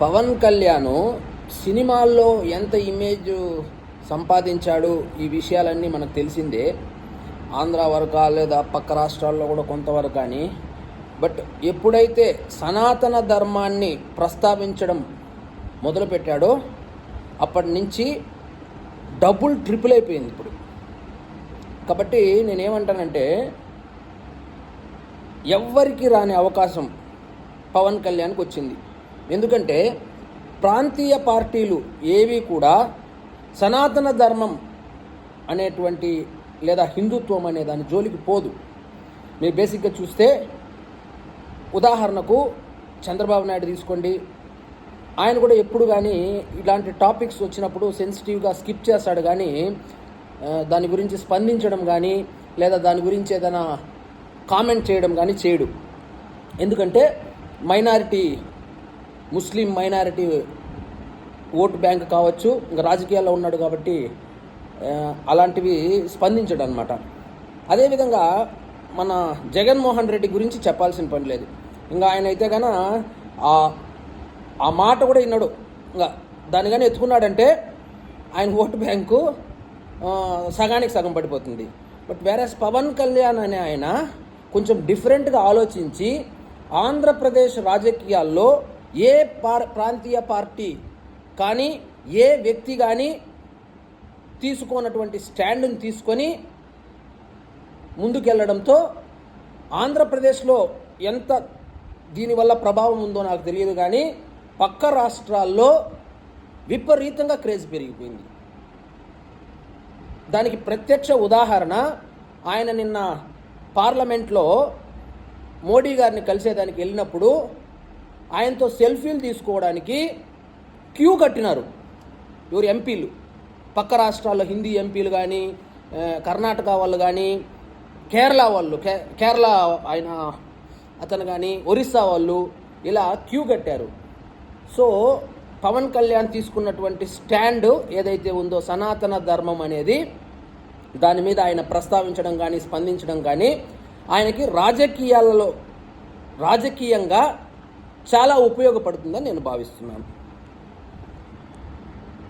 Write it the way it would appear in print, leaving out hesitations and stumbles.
పవన్ కళ్యాణ్ సినిమాల్లో ఎంత ఇమేజ్ సంపాదించాడు ఈ విషయాలన్నీ మనకు తెలిసిందే. ఆంధ్ర వరకు లేదా పక్క రాష్ట్రాల్లో కూడా కొంతవరకు కానీ, బట్ ఎప్పుడైతే సనాతన ధర్మాన్ని ప్రస్తావించడం మొదలుపెట్టాడో అప్పటి నుంచి డబుల్ ట్రిపుల్ అయిపోయింది ఇప్పుడు. కాబట్టి నేనేమంటానంటే, ఎవ్వరికి రాని అవకాశం పవన్ కళ్యాణ్కి వచ్చింది. ఎందుకంటే ప్రాంతీయ పార్టీలు ఏవి కూడా సనాతన ధర్మం అనేటువంటి లేదా హిందుత్వం అనే దాని జోలికి పోదు. మీరు బేసిక్గా చూస్తే, ఉదాహరణకు చంద్రబాబు నాయుడు తీసుకోండి, ఆయన కూడా ఎప్పుడు కానీ ఇలాంటి టాపిక్స్ వచ్చినప్పుడు సెన్సిటివ్గా స్కిప్ చేస్తాడు, కానీ దాని గురించి స్పందించడం కానీ లేదా దాని గురించి ఏదైనా కామెంట్ చేయడం కానీ చేయడు. ఎందుకంటే ముస్లిం మైనారిటీ ఓటు బ్యాంక్ కావచ్చు, ఇంకా రాజకీయాల్లో ఉన్నాడు కాబట్టి అలాంటివి స్పందించడు అనమాట. అదేవిధంగా మన జగన్మోహన్ రెడ్డి గురించి చెప్పాల్సిన పని లేదు. ఇంకా ఆయన అయితే కన్నా ఆ మాట కూడా విన్నాడు. ఇంకా దాన్ని కానీ ఎత్తుకున్నాడంటే ఆయన ఓటు బ్యాంకు సగానికి సగం పడిపోతుంది. బట్ వేరేస్ పవన్ కళ్యాణ్ అనే ఆయన కొంచెం డిఫరెంట్గా ఆలోచించి ఆంధ్రప్రదేశ్ రాజకీయాల్లో ఏ ప్రాంతీయ పార్టీ కానీ ఏ వ్యక్తి కానీ తీసుకున్నటువంటి స్టాండ్ని తీసుకొని ముందుకెళ్ళడంతో ఆంధ్రప్రదేశ్లో ఎంత దీనివల్ల ప్రభావం ఉందో నాకు తెలియదు, కానీ పక్క రాష్ట్రాల్లో విపరీతంగా క్రేజ్ పెరిగిపోయింది. దానికి ప్రత్యక్ష ఉదాహరణ, ఆయన నిన్న పార్లమెంట్లో మోడీ గారిని కలిసేదానికి వెళ్ళినప్పుడు ఆయనతో సెల్ఫీలు తీసుకోవడానికి క్యూ కట్టినారు. ఎవరు ఎంపీలు, పక్క రాష్ట్రాల్లో హిందీ ఎంపీలు కానీ, కర్ణాటక వాళ్ళు కానీ, కేరళ వాళ్ళు, కేరళ అతను కానీ, ఒరిస్సా వాళ్ళు ఇలా క్యూ కట్టారు. సో పవన్ కళ్యాణ్ తీసుకున్నటువంటి స్టాండ్ ఏదైతే ఉందో సనాతన ధర్మం అనేది, దాని మీద ఆయన ప్రస్తావించడం కానీ స్పందించడం కానీ ఆయనకి రాజకీయంగా చాలా ఉపయోగపడుతుందని నేను భావిస్తున్నాను.